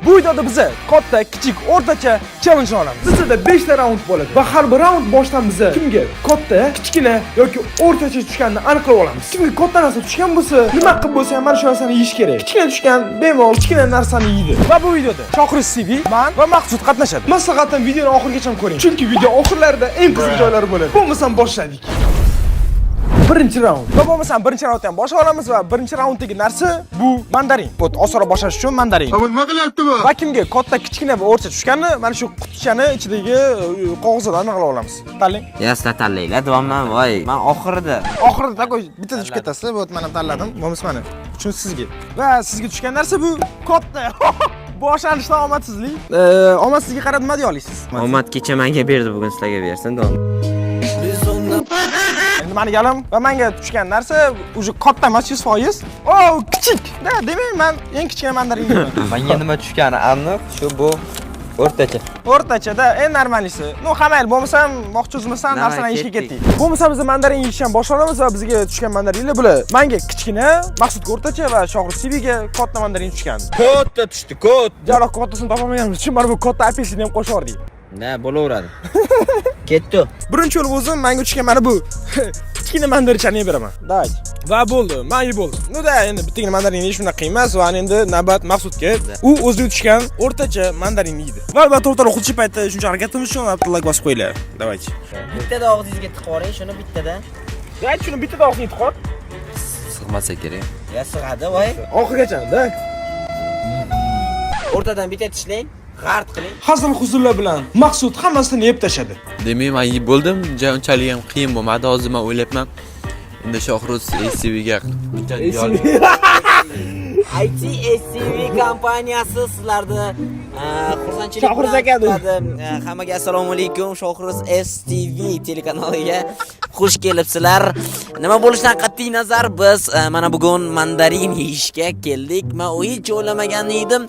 Bu videoda biz katta, kichik, o'rtacha challenge olamiz. Bizda 5 ta raund bo'ladi va har bir raund boshidan biz kimga katta, kichkina yoki o'rtacha tushganini aniqlab olamiz. Kimga katta narsa tushgan bo'lsa, nima qilib bo'lsa ham mana shu narsani yeyish kerak. Kichkina tushgan bemalol kichkina narsani yeydi. Va bu videoda Shohruz TV, men va Maqsud qatnashadi. Maslahatim videoni oxirigacha ko'ring. Chunki video oxirlarida eng qiziq joylari bo'ladi. Bo'lmasam boshladik. Birinchi raund. Va bo'lmasam birinchi raunddan boshlab olamiz va birinchi raunddagi narsa bu mandarin. Bu osonroq boshlash uchun mandarin. Nima qilyapti bu? Va kimga katta, kichkina va o'rta tushganini mana shu qutichani ichidagi qog'ozdan aniqlab olamiz. Tanlang. Sizlar tanlaylar, davomdan voy. Men oxirida. Oxirida takoy bitta tushib ketasiz. Bu men ham tanladim. Bo'lmasa mana. Uchun sizga. Va sizga tushgan narsa bu katta. Boshlanishda omadsizlik. Omadsizlikka qarab nima deya olasiz? Omad kecha menga berdi, bugun sizlarga bersin, davom. Endi meni galim va menga tushgan narsa uje katta emas 100%. O, kichik. Da, demak men eng kichkina mandarin yeyman. Menga nima tushgani aniq, shu bu o'rtacha. O'rtachada eng normalisi. No, hamayl bo'lmasam, moqchi o'zimizdan narsalarni yeyishga ketdik. Bo'lmasa biz mandarin yeyishdan boshlaymiz va bizga tushgan mandarinlar bular. Menga kichkina, Maqsudga o'rtacha va Shohruz TVga katta mandarin tushgan. Katta tushdi, katta. Jaroq kattasini topolmaganimiz uchun mana bu katta apelsin ham qo'shib yubordik. Da, bo'laveradi. Ketdi. Birinchi yo'l o'zim menga tushgan mana bu kichkina mandarinchani yeb beraman. Davay. Va bo'ldi, men yeb bo'ldim. No da, endi bittagina mandarin yeyish shunday qiyin emas va endi navbat Maqsudga. U o'ziga tushgan o'rtacha mandarin yeydi. Va albatta o'rtaroq xuddi paytda shuncha harakatimiz uchun like bosib qo'yinglar. Davaychi. Bittada og'zingizga tiqoring, shuni bittada. Davay, shuni bittada og'zingga tiqor. Sig'masa kerak. Ya sig'adi, voy. Oxirigacha, da. O'rtadan bitta tishlang, g'art qiling. Hazil huzurlar bilan Maqsud hammasini yeb tashladi. Demak, men yeb bo'ldim. Unchalik ham qiyin bo'lmadi. Hozir men o'ylayapman. Endi Shohruz SCVga ITSCV kompaniyasi sizlarni xursandchilik bilan hammaga assalomu alaykum. Shohruz STV telekanaliga xush kelibsizlar. Nima bo'lishidan qat'iy nazar biz mana bugun mandarin yeyishga keldik. Men hech o'ylamagan edim.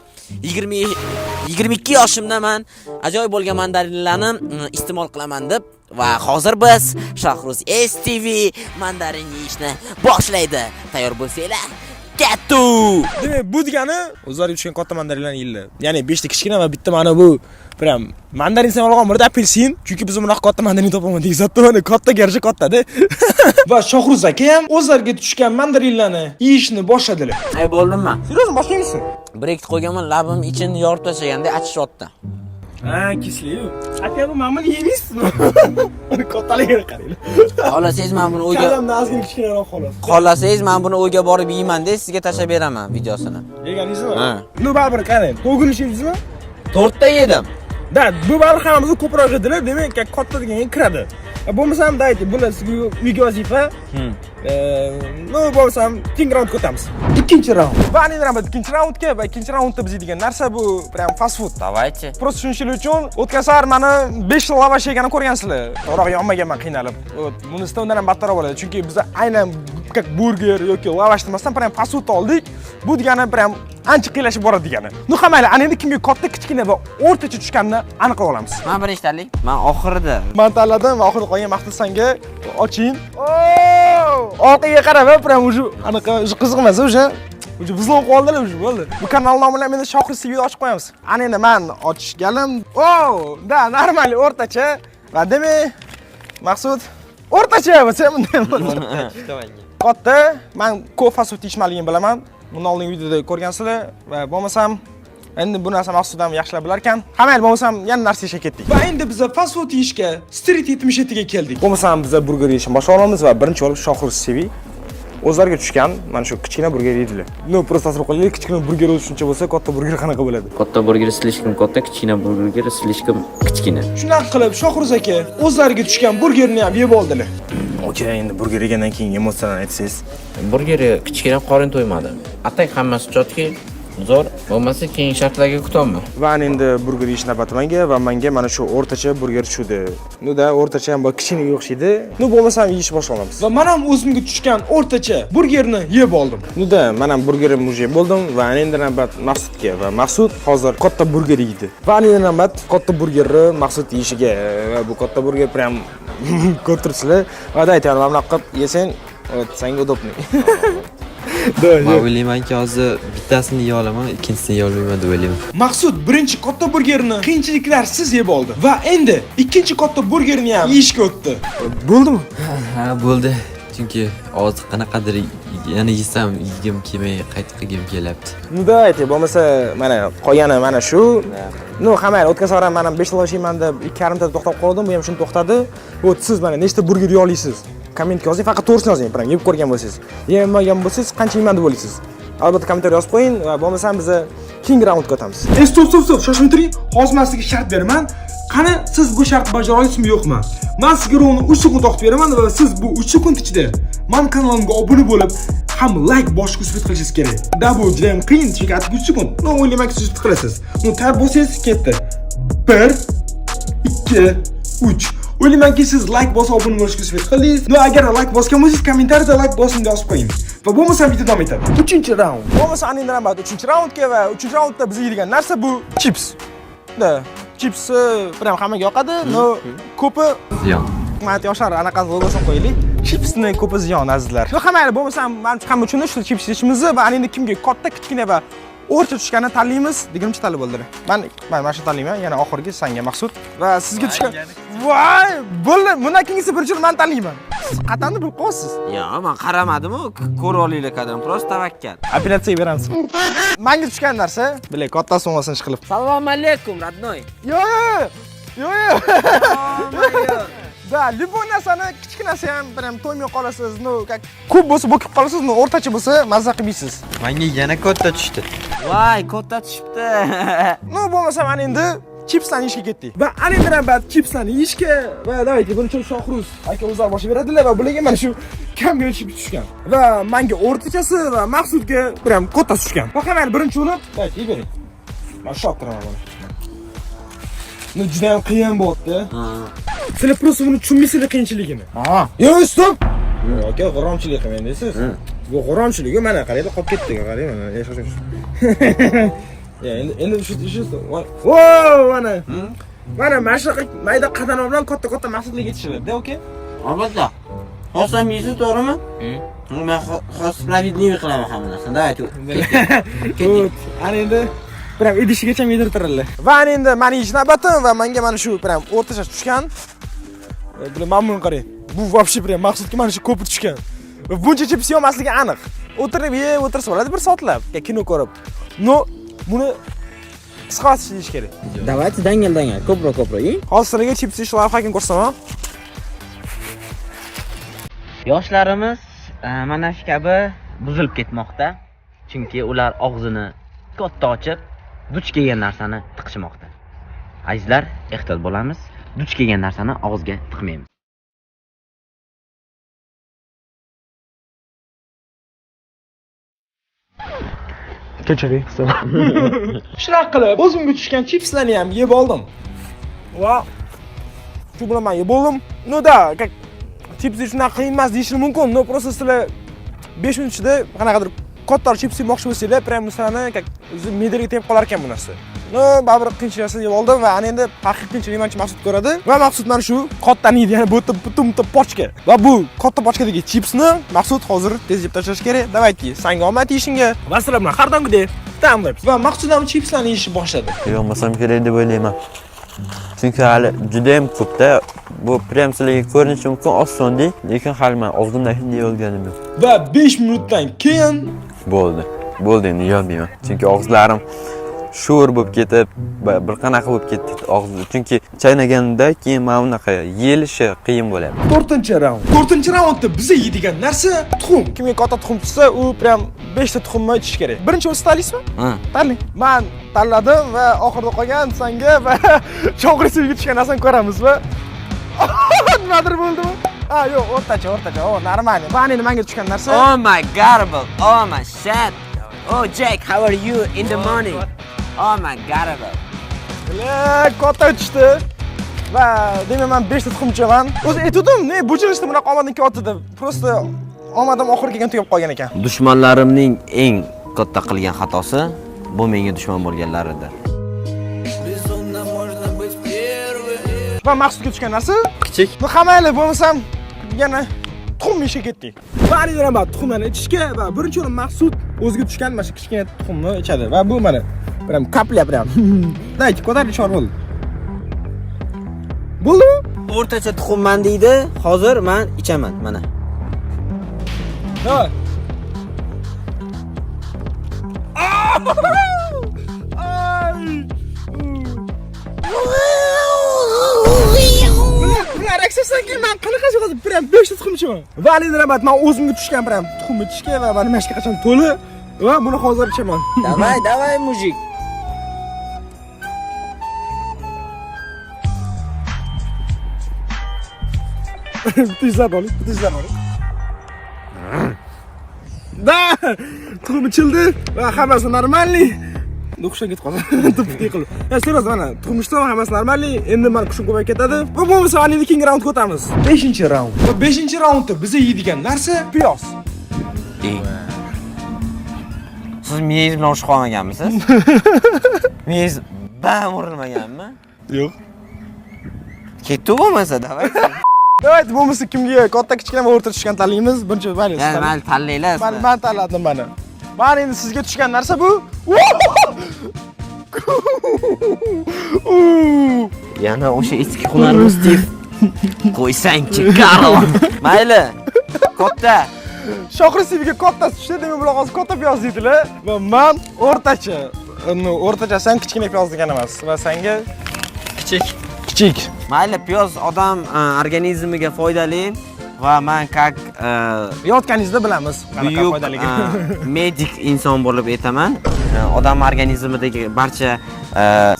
22 yoshimda men ajoyib bo'lgan mandarinlarni iste'mol qilaman deb va hozir biz Shohruz STV mandarin yeyishni boshlaydi. Tayyor bo'lsanglar, kettu! Demak, bu degani o'zlariga tushgan katta mandarinlarni yeydilar. Ya'ni 5 ta kichkina va bitta mana bu prям mandarin sen olgan birda apelsin. Chunki biz bunaqa katta mandarin topolmadik. Zotto mana katta garchi katta-da. Va Shohruz aka ham o'zlariga tushgan mandarinlarni yeyishni boshladilar. Ay bo'ldimmi? Seriozmi boshlaymisan? Bir ikki qo'yganman, labim ichini yorib tashlaganda achishyapti. Ha, kisliyu. Aka bu mamul yeysizmi? Uni kattaligini qaranglar. Xohlasangiz men buni o'yga Kalamdan ozgina kichkinaroq xolos. Xohlasangiz men buni o'yga borib yeyman deb sizga tashlab beraman videosini. Yeganingizmi? Ha. Nu baribir qarang. To'g'ri yedingizmi? 4 ta yedim. Da, bu baribir hammamizni ko'proq yedilar, demak, katta deganga kiradi. Bo'lmasam daydi, bular sizga uyga vazifa. No, bo'lmasam ikkinchi raundga o'tamiz. Ikkinchi raund. Va endi navbat ikkinchi raundga va ikkinchi raundda biz yeydigan narsa bu prям fast food. Давайте. Просто tushunishlik uchun o'tgan safar meni 5 yil lavash yeganini ko'rgansizlar. To'g'ri yonmaganman qiynalib. Bunisidan undan ham battarroq bo'ladi. Chunki biz aynan как burger yoki lavash demasdan prям fast food oldik. Bu degani prям ancha qiyinlashib boradi degani. Nu hamayli, ana endi kimga katta, kichkina va o'rtacha tushganini aniqlab olamiz. Men birinchilik, men oxirida. Men tanladim va oxirida qolgan Maqsud senga oching. Orqaga qarab, prям уже anaqa qiziq emas, уже bizlar qoldilar уже bo'ldi. Bu kanal nomini ham endi Shohruz TV'da ochib qo'yamiz. Ana endi men ochganim. Da, normal o'rtacha. Va demak, Maqsud o'rtacha bo'lsa bunday bo'ladi. Katta, men ko'p fast food yeyishmaligini bilaman. Buni oldingi videoda ko'rgansizlar va bo'lmasam endi bu narsa Maqsudam yaxshilab bilar ekan. Hamayl bo'lmasam yana narsa yeyishga ketdik. Va endi biz fast food yeyishga Street 77 ga keldik. Bo'lmasam biz burger yeyishni boshlaymiz va birinchi bo'lib Shohruz TV o'zlariga tushgan mana shu kichkina burger yeydilar. No, просто tasavvur qiling, kichkina burger o'zi shuncha bo'lsa, katta burger qanaqa bo'ladi? Katta burger slishkim katta, kichkina burger slishkim kichkina. Shunaqa qilib Shohruz aka o'zlariga tushgan burgerni ham yeb oldilar. Okey, endi burger yegandan keyin emotsiyalarni aytsangiz. Burgeri kichkina qorin to'ymadi. Atak hammasi jotki, zo'r, bo'lmasa keyin shartlarga kutolma. Va endi burger yeyish navbati menga va menga mana shu o'rtacha burger tushdi. Nu da o'rtacha ham kichkinaga o'xshaydi. Nu bo'lmasam yeyish boshlaymiz. Va men ham o'zimga tushgan o'rtacha burgerni yeb oldim. Nu da men ham burgerimni yeb bo'ldim va endi navbat Maqsudga va Maqsud hozir katta burger yeydi. Va endi navbat katta burgerni Maqsud yeyishiga va bu katta burger prям ko'rtirsizlar. Va aytayman, mana qilib yesang, senga udobniy. Men o'ylaymanki, hozir bittasini yeya olaman, ikkinchisini yeya olmayman deb o'ylayman. Maqsud birinchi katta burgerni qiyinchiliklarsiz yeb oldi va endi ikkinchi katta burgerni ham yeyishga o'tdi. Bo'ldimi? Ha, bo'ldi. Chunki hozir qanaqadir yana yesam yegim kelmay qayta qilgim kelyapti. Давайте, bo'lmasa mana qolgani mana shu. No, hamma o'tkazib men ham 5 ta yeyman deb 2,5 ta to'xtab qoldim, bu ham shuni to'xtadi. Siz mana nechta burger yeya olasiz? Kommentga yozing, faqat to'g'risini yozing, biram yeb ko'rgan bo'lsangiz. Yemagan bo'lsangiz, qancha yeyman deb o'ylaysiz? Albatta kommentariy yozib qo'ying va bo'lmasa biz keyingi raundga o'tamiz. Stop, shoshmay turing. Hozir men sizga shart beraman. Qani siz bu shartni bajara olasizmi, yo'qmi? Men sizga rovni 3 sekund vaqt beraman va siz bu 3 sekund ichida men kanalimga obuna bo'lib, ham like bosishga usul qilishingiz kerak. Da bu juda ham qiyin, chunki 3 sekund. No, o'ylamak siz qilasiz. No, tayyor bo'lsangiz ketdi. 1 2 3. O'ylaymanki siz like bosib obuna bo'lishga usul qildingiz. No, agar like bosgan bo'lsangiz, kommentariyada like bosing deb yozib qo'ying. Va bo'lmasa video davom etadi. 3-raund. Bo'lmasa endi navbat 3-raundga va 3-raundda biz yeydigan narsa bu chips. Da, chips prям hammaga yoqadi. No, ko'pi Ziyon. Mat yoshlar anaqa logosin qo'yaylik. Chipsni ko'pi ziyon azizlar. Shu hamma bo'lmasa, men hamma uchun shu chips yeyishimizni va endi kimga katta, kichkina va o'rta tushganini tanlaymiz. Deganimcha tanlab bo'ldi. Men mana shu tanlayman, yana oxirgi sanga Maqsud va sizga tushgan. Voy, bo'ldi. Bundan keyingisi birinchi men tanlayman. Qat'anni bilib qo'yasiz. Yo'q, men qaramadim-ku, ko'rib olinglar kadam, prosta tavakkal. Operatsiya beramiz. Menga tushgan narsa, bilay, katta so'masini qilib. Assalomu alaykum, родной. Yo'q. Da, любой narsani kichkinasi ham biram to'ymay qolasiz. No, ko'p bo'lsa bo'kib qolasiz, no, o'rtacha bo'lsa mazza qilib yeysiz. Menga yana katta tushdi. Voy, katta tushibdi. No, bo'lmasa men endi chipslarni yeyishga ketdik. Va ana bilan ba'd chipslarni yeyishga va davayki buni Shohruz aka o'zlari boshlab beradilar va bularga mana shu kamgina chips tushgan. Va menga o'rtachasi va Maqsudga biram kattasi tushgan. Va hamma birinchi urib, davayki yeb bering. Men shok qiraman buni. No, juda ham qiyin bo'ldi. Sizlar просто buni tushunmaysizlar qiyinchiligini. Yo'q, stop. Yo'q, aka, g'irromchilik qilmang deysiz. Bu g'irromchilik, mana qaraydi, qolib ketdi, qarang, mana yashashim. Ya, endi shu. Voy, mana. Mana mashriq mayda qadamlar bilan katta maqsadlarga yetishadi, okay? Albatta. Xo'sam yeysiz, to'g'rimi? Men xos spravitniy qilaman hamma narsani. Davayt. Ana endi biram idishigacha yedirtiradilar. Va endi meni yeyish navbatim va menga mana shu biram o'rtacha tushgan. Bular mamnun qarang. Bu вообще biram Maqsudga mana shu ko'p tushgan. Va buncha chips yemasligi aniq. O'tirsa bo'ladi bir soatlab, kino ko'rib. No, buni qisqartirish deyish kerak. Давайте dangal. Ko'proq yeng. Hozir sizlarga chips yeyish loyihasini ko'rsataman. Yoshlarimiz mana shu kabi buzilib ketmoqda. Chunki ular og'zini katta ochib, duch kelgan narsani tiqishmoqda. Azizlar, ehtiyot bo'lamiz. Duch kelgan narsani og'izga tiqmaymiz. Kechiring, shunaqa qilib o'zimga tushgan chipslarni ham yeb oldim. Va shu bilan men yeb oldim. No da, chips shunaqa qiyin emas deyishim mumkin. No, просто sizlar 5 minut ichida qanaqadir katta chips yemoqchi bo'lsanglar, prям misalni o'zi me'daga tegib qolar ekan bu narsa. No, baribir qiyinchilikni yeb oldim va ana endi haqiqiy qiyinchilikni Maqsud ko'radi va Maqsud mana shu kattani yeydi, ya'ni bu butun pochka. Va bu katta pochkadagi chipsni Maqsud hozir tez yeb tashlash kerak. Davayki, senga omad yeyishingga va sizlar bilan har doimgidek ta'minlaymiz. Va Maqsud ham chipslarni yeyishni boshladi. Yo'qmasam kerak deb o'ylayman. Chunki hali juda ham ko'pda bu prям sizlarga ko'rinishi mumkin osondek, lekin hali men og'zimda hech nima olganim yo'q. Va 5 minutdan keyin Bo'ldi endi yolmayman. Chunki og'izlarim sho'r bo'lib ketib, bir qanaqa bo'lib ketdi og'zim. Chunki chaynaganimda keyin mana bunaqa yelishi qiyin bo'ladi. 4-raund. 4-raundda biz yeydigan narsa tuxum. Kimga katta tuxum tushsa, u prям 5 ta tuxumni ichish kerak. Birinchi o'zingiz tanlaysizmi? Tanlang. Men tanladim va oxirida qolgan senga va Shohruzga tushgan narsani ko'ramiz va nimadir bo'ldimi? Yo'q, o'rtacha. O, normal. Va endi menga tushgan narsa. Oh my garble. Oh my shit. Oh Jack, how are you in the morning? Oh my garble. Katta tushdi. Va demak men 5 ta tuxum ichaman. O'zi aytdim, ne bujilishda bunaqa omadim keldi. Просто omadim oxirgi kelgan tugab qolgan ekan. Dushmanlarimning eng katta qilgan xatosi bu menga dushman bo'lganlaridir. Va Maqsudga tushgan narsa Kichik. Bu hammaylar bo'lmasam yana tuxum yeyishga ketdik. Va anidan ham tuxumlarni ichishga va birinchi o'rin Maqsud o'ziga tushgan mana shu kichkina tuxumni ichadi va bu mana prям kapля prям. Dayki, ko'tarib chor bo'ldi. Bo'ldimi? O'rtacha tuxumman deydi. Hozir men ichaman, mana. Davay. Bular aksarsan keyin men qanaqa hozir prям 5 ta tuxum ichaman. Va anidan ham men o'zimga tushgan prям tuxum ichishga va mana mashqa qachon to'li va buni hozir ichaman. Давай, mujik. Bittizlab oling. Da! Tuxum ichildi va hammasi normalniy. O'xshab ketib qoldi. Tupti qilib. Serios mana tuxum ichdim, hammasi normalniy. Endi men kuchim ko'payib ketadi. Va bo'lmasa aniyni keyingi raundga o'tamiz. 5-raund. Va 5-raundda biz yeydigan narsa piyoz. Siz miyangiz bilan urushib qolmaganmisiz? Miyangiz bam urilmaganmi? Yo'q. Ketdi bo'lmasa, davay. Davay, bo'lmasa kimga katta kichkina va o'rta tushgan tanlaymiz. Birinchi mayli. Ya'ni mayli tanlaylar. Men tanladim mana. Mana endi sizga tushgan narsa bu. Yana o'sha eski hunarimiz Steve. Qo'ysang-chi, Karl. Mayli. Katta. Shohris TVga katta tushdi, demak bular hozir katta piyoz deydilar va men o'rtacha. O'rtacha sen kichkina piyoz degan emas va senga kichik. Mayli, piyoz odam organizmiga foydali va men как yotganingizda bilamiz qanaqa buyuk foydaligini. Medik inson bo'lib aytaman. Odam organizmidagi barcha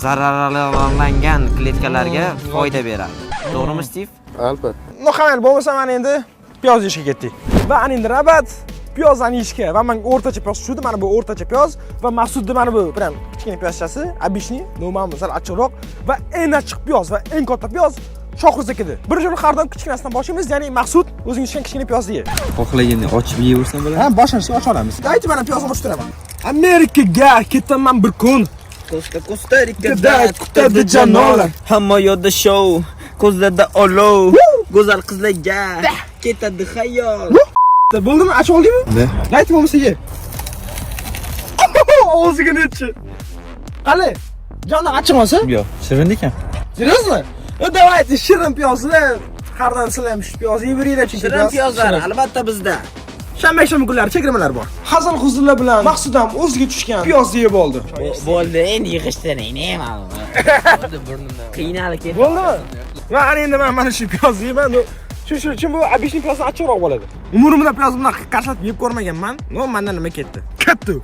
zararlangan kletkalarga foyda beradi. To'g'rimi, Steve? Albatta. No, xayol bo'lmasa men endi piyoz yeyishga ketdik. Va endi rabat piyozlarni yeyishga va men o'rtacha piyoz tushdi, mana bu o'rtacha piyoz va Maqsudda mana bu prям kichkina piyozchasi, обычный, normal misal achchiqroq va eng achchiq piyoz va eng katta piyoz Shohriznikida. Birinchi har doim kichkinasidan boshlaymiz, ya'ni Maqsud o'zingiz ichgan kichkina piyozni ye. Xohlaganda ochib yeyaversan bo'ladi. Ha, boshlanishni ochib olamiz. Daychi mana piyozni ochib turaman. Amerikaga ketaman bir kun. Kosta-Rikada kutadi janolar. Hamma yodda show, ko'zlarda olov. Go'zal qizlarga ketadi xayol. Bo'ldimi? Ochib oldingmi? Ne? Daychi bo'lmasa ye. O'ziga netchi. Qani? Jonni achchig'masa? Yo'q, shirin ekan. Seriozmi? Давайте shirin piyozni har doim sizlar ham shu piyozni yeveringlar chunki Shirin piyozlar albatta bizda. Shanba kunlari chegirmalar bor. Hazil huzurlar bilan Maqsud ham o'ziga tushgan piyozni yeb oldi. Bo'ldi, endi yig'ishtiring, nima bu? Qiynalib ketdi. Bo'ldimi? Va endi men mana shu piyozni yeyman. Shuning uchun bu обычный piyozdan achchiqroq bo'ladi. Umrimda piyoz bilan qarshilab yeb ko'rmaganman. No, mendan nima ketdi? Ketdi.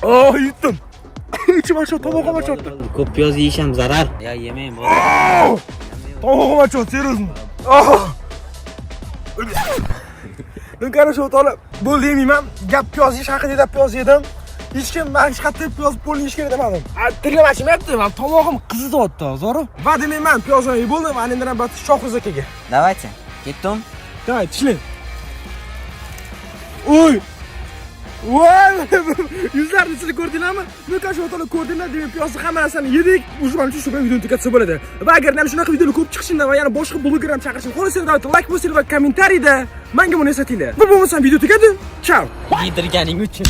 Oh, yutdim. İçim açıldı, tomog'im ochildi. Ko'p piyoz yeyish ham zarar. Ya yemang, bo'ldi. Tomog'im ochildi, seriozmi? Qarang shu to'la bo'ldi yeyman. Gap piyoz yeyish haqida piyoz yedim. Hech kim men hech qattiq piyoz pulni yeyish kerak demadim. Tilim achimayapti, men tomog'im qizityapti hozir. Va demayman, piyozni yeb bo'ldim, men endi navbat Shohriz akaga. Давайте. Ketdim. Давай, tishlang. Oy! Voy! Yuzlarni sizlar ko'rdinglarmi? Nima shu to'la ko'rdinglar, demak piyozni hamma narsani yedik. Ujman shu bilan videoni tugatsa bo'ladi. Va agar mana shunaqa videolar ko'p chiqishini va yana boshqa blogerlarni chaqirishni xohlasanglar, like bosinglar va kommentariyda menga buni eslatinglar. Bu bo'lmasa video tugadi. Ciao. Yedirganing uchun.